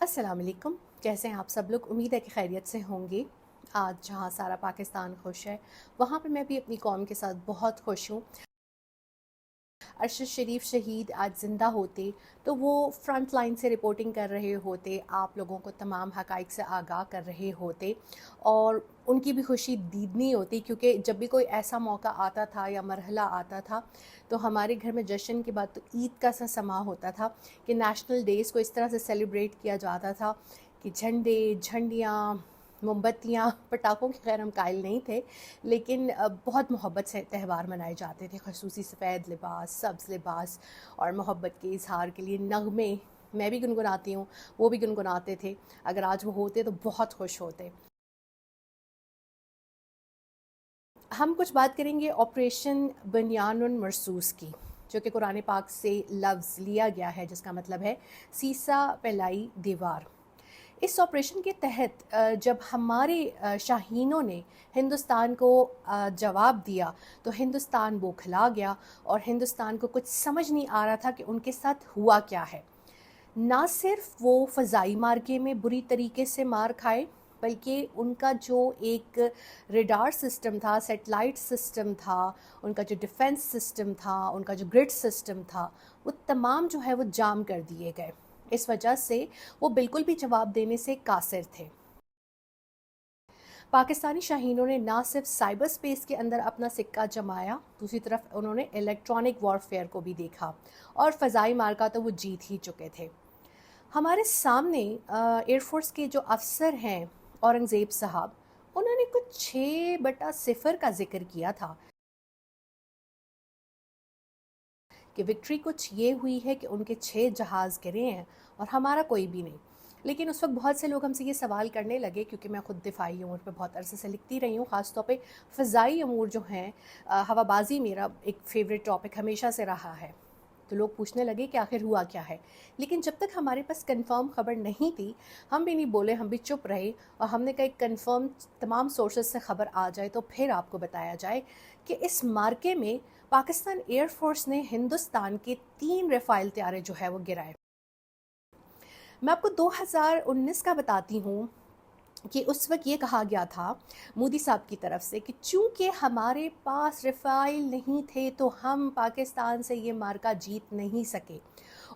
अस्सलाम वालेकुम। कैसे हैं आप सब लोग? उम्मीद है कि खैरियत से होंगे। आज जहाँ सारा पाकिस्तान खुश है, वहाँ पे मैं भी अपनी कौम के साथ बहुत खुश हूँ। अरशद शरीफ शहीद आज ज़िंदा होते तो वो फ्रंट लाइन से रिपोर्टिंग कर रहे होते, आप लोगों को तमाम हक़ाइक़ से आगाह कर रहे होते और उनकी भी खुशी दीदनी होती, क्योंकि जब भी कोई ऐसा मौका आता था या मरहला आता था तो हमारे घर में जश्न के बाद तो ईद का सा समा होता था कि नेशनल डेज़ को इस तरह से सेलिब्रेट किया जाता था कि झंडे, झंडियाँ, मोमबत्तियाँ, पटाखों के खैर हम कायल नहीं थे, लेकिन बहुत मोहब्बत से त्यौहार मनाए जाते थे। ख़ुसूसी सफ़ेद लिबास, सब्ज़ लिबास और मोहब्बत के इज़हार के लिए नग़मे मैं भी गुनगुनाती हूँ, वो भी गुनगुनाते थे। अगर आज वो होते तो बहुत खुश होते। हम कुछ बात करेंगे ऑपरेशन बनियानुन मरसूस की, जो कि कुरान पाक से लफ्ज़ लिया गया है, जिसका मतलब है सीसा फैलाई दीवार। इस ऑपरेशन के तहत जब हमारे शाहीनों ने हिंदुस्तान को जवाब दिया तो हिंदुस्तान बौखला गया और हिंदुस्तान को कुछ समझ नहीं आ रहा था कि उनके साथ हुआ क्या है। ना सिर्फ वो फ़ज़ाई मार्के में बुरी तरीके से मार खाए, बल्कि उनका जो एक रेडार सिस्टम था, सेटेलाइट सिस्टम था, उनका जो डिफेंस सिस्टम था, उनका जो ग्रिड सिस्टम था, वो तमाम जो है वो जाम कर दिए गए। इस वजह से वो बिल्कुल भी जवाब देने से कासिर थे। पाकिस्तानी शाहीनों ने ना सिर्फ साइबर स्पेस के अंदर अपना सिक्का जमाया, दूसरी तरफ उन्होंने इलेक्ट्रॉनिक वॉरफेयर को भी देखा और फ़ज़ाई मार्का तो वो जीत ही चुके थे। हमारे सामने एयरफोर्स के जो अफसर हैं औरंगज़ेब साहब, उन्होंने कुछ 6/0 का जिक्र किया था कि विक्ट्री कुछ ये हुई है कि उनके 6 जहाज़ गिरे हैं और हमारा कोई भी नहीं। लेकिन उस वक्त बहुत से लोग हमसे ये सवाल करने लगे, क्योंकि मैं ख़ुद दिफाई अमूर पर बहुत अरसे से लिखती रही हूँ, ख़ास तौर पे फ़ज़ाई अमूर जो हैं, हवाबाज़ी मेरा एक फ़ेवरेट टॉपिक हमेशा से रहा है। तो लोग पूछने लगे कि आखिर हुआ क्या है। लेकिन जब तक हमारे पास कंफर्म खबर नहीं थी, हम भी नहीं बोले, हम भी चुप रहे और हमने कहा कंफर्म तमाम सोर्सेज से खबर आ जाए तो फिर आपको बताया जाए कि इस मार्के में पाकिस्तान एयरफोर्स ने हिंदुस्तान के 3 रफ़ाइल तैयारे जो है वो गिराए। मैं आपको 2019 का बताती हूँ कि उस वक्त ये कहा गया था मोदी साहब की तरफ से कि चूँकि हमारे पास रफ़ाइल नहीं थे तो हम पाकिस्तान से ये मार्का जीत नहीं सके,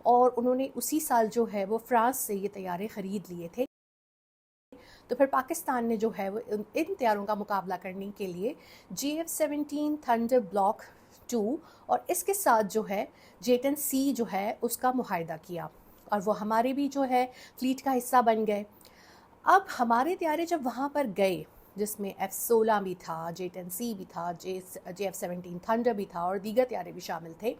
और उन्होंने उसी साल जो है वो फ्रांस से ये तैयारे ख़रीद लिए थे। तो फिर पाकिस्तान ने जो है वो इन तैयारों का मुकाबला करने के लिए JF-17 थंडर ब्लॉक 2 और इसके साथ जो है J-10C जो है उसका मुआहिदा किया, और वो हमारे भी जो है फ्लीट का हिस्सा बन गए। अब हमारे तैयारे जब वहाँ पर गए, जिसमें F-16 भी था, J-10C भी था, JF-17 थंडर भी था और दीगर तैयारे भी शामिल थे,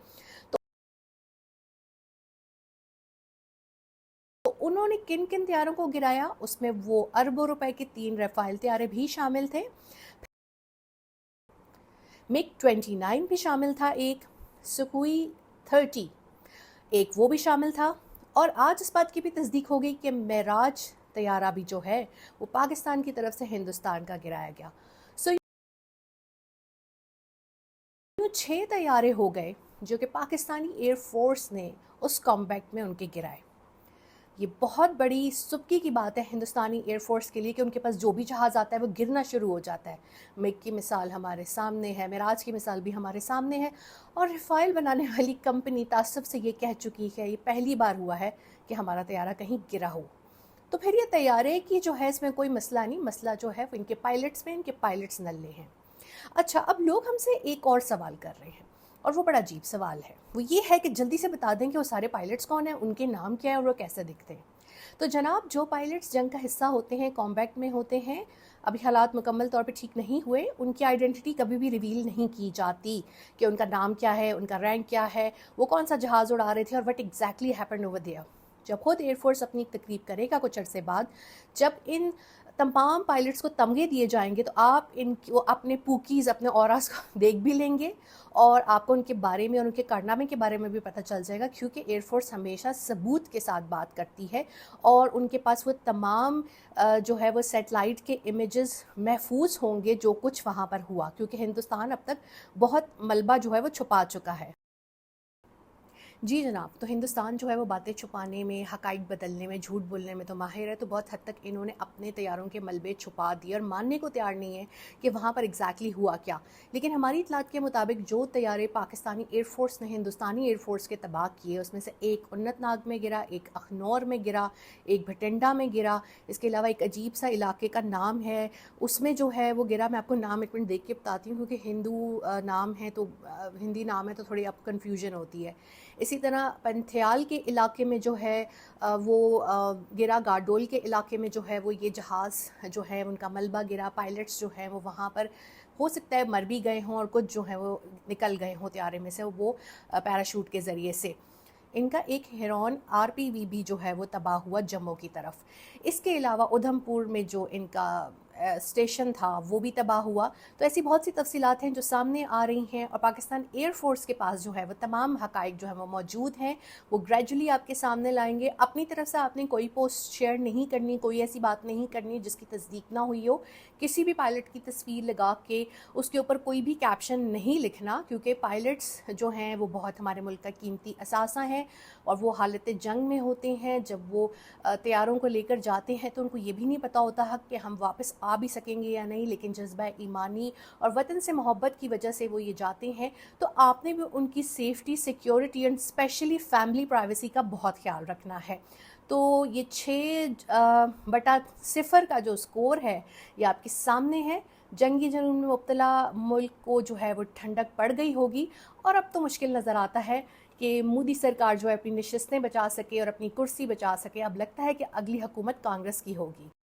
तो उन्होंने किन किन तैयारों को गिराया, उसमें वो अरबों रुपए के 3 रफ़ाइल तैयारे भी शामिल थे, MiG-29 भी शामिल था, एक सुखोई 30 एक वो भी शामिल था, और आज इस बात की भी तस्दीक हो गई कि मेराज तैयारा भी जो है वो पाकिस्तान की तरफ से हिंदुस्तान का गिराया गया। सो यूँ 6 तैयारे हो गए जो कि पाकिस्तानी एयरफोर्स ने उस कॉम्बैट में उनके गिराए। ये बहुत बड़ी सुबकी की बात है हिंदुस्तानी एयरफोर्स के लिए कि उनके पास जो भी जहाज़ आता है वो गिरना शुरू हो जाता है। मिग की मिसाल हमारे सामने है, मेराज की मिसाल भी हमारे सामने है, और रफ़ाइल बनाने वाली कंपनी तासुब से ये कह चुकी है, ये पहली बार हुआ है कि हमारा तैयारा कहीं गिरा हो। तो फिर ये तैयारे की जो है इसमें कोई मसला नहीं, मसला जो है वो इनके पायलट्स में, इनके पायलट्स नल्ले हैं। अच्छा, अब लोग हमसे एक और सवाल कर रहे हैं, और वो बड़ा अजीब सवाल है। वो ये है कि जल्दी से बता दें कि वो सारे पायलट्स कौन हैं, उनके नाम क्या है और वो कैसे दिखते हैं। तो जनाब, जो पायलट्स जंग का हिस्सा होते हैं, कॉम्बैट में होते हैं, अभी हालात मुकम्मल तौर पे ठीक नहीं हुए, उनकी आइडेंटिटी कभी भी रिवील नहीं की जाती कि उनका नाम क्या है, उनका रैंक क्या है, वो कौन सा जहाज़ उड़ा रहे थे और what exactly happened over there. जब खुद एयरफोर्स अपनी तकरीब करेगा कुछ अरसे बाद, जब इन तमाम पायलट्स को तमगे दिए जाएंगे, तो आप इनको अपने पूकीज़, अपने औरास को देख भी लेंगे और आपको उनके बारे में और उनके कारनामे के बारे में भी पता चल जाएगा, क्योंकि एयरफोर्स हमेशा सबूत के साथ बात करती है और उनके पास वो तमाम जो है वो सेटेलाइट के इमेजेस महफूज होंगे जो कुछ वहाँ पर हुआ, क्योंकि हिंदुस्तान अब तक बहुत मलबा जो है वो छुपा चुका है। जी जनाब, तो हिंदुस्तान जो है वो बातें छुपाने में, हक़ाइक़ बदलने में, झूठ बोलने में तो माहिर है। तो बहुत हद तक इन्होंने अपने तैयारों के मलबे छुपा दिए और मानने को तैयार नहीं है कि वहाँ पर एग्जैक्टली हुआ क्या। लेकिन हमारी इतलात के मुताबिक जो तैयारे पाकिस्तानी एयर फोर्स ने हिंदुस्तानी एयर फोर्स के तबाह किए, उसमें से एक उन्नतनाग में गिरा, एक अखनौर में गिरा, एक भटिंडा में गिरा। इसके अलावा एक अजीब सा इलाके का नाम है, उसमें जो है वो गिरा। मैं आपको नाम एक मिनट देख के बताती हूँ, क्योंकि हिंदू नाम है तो हिंदी नाम है तो थोड़ी अब कन्फ्यूजन होती है। इसी तरह पंथियाल के इलाके में जो है वो गिरा। गारडोल के इलाके में जो है वो ये जहाज़ जो है उनका मलबा गिरा। पायलट्स जो हैं वो वहाँ पर हो सकता है मर भी गए हों और कुछ जो हैं वो निकल गए हों त्यारे में से, वो पैराशूट के ज़रिए से। इनका एक हेरॉन आरपीवीबी जो है वो तबाह हुआ जम्मू की तरफ। इसके अलावा उधमपुर में जो इनका स्टेशन था वो भी तबाह हुआ। तो ऐसी बहुत सी तफसीलात हैं जो सामने आ रही हैं, और पाकिस्तान एयर फोर्स के पास जो है वो तमाम हक़ाइक़ जो है वो मौजूद हैं। वो ग्रेजुअली आपके सामने लाएंगे। अपनी तरफ से आपने कोई पोस्ट शेयर नहीं करनी, कोई ऐसी बात नहीं करनी जिसकी तस्दीक ना हुई हो। किसी भी पायलट की तस्वीर लगा के उसके ऊपर कोई भी कैप्शन नहीं लिखना, क्योंकि पायलट्स जो हैं वो बहुत हमारे मुल्क का कीमती असासा हैं और वो हालत जंग में होते हैं। जब वो तैयारों को लेकर जाते हैं तो उनको ये भी नहीं पता होता है कि हम वापस आ भी सकेंगे या नहीं, लेकिन जज्बा ईमानी और वतन से मोहब्बत की वजह से वो ये जाते हैं। तो आपने भी उनकी safety, security and specially family privacy का बहुत ख्याल रखना है। तो ये 6/0 का जो स्कोर है ये आपके सामने है। जंगी जुनून में मुब्तला मुल्क को जो है वो ठंडक पड़ गई होगी, और अब तो मुश्किल नज़र आता है कि मोदी सरकार जो है अपनी नशिस्तें बचा सके और अपनी कुर्सी बचा सके। अब लगता है कि अगली हुकूमत कांग्रेस की होगी।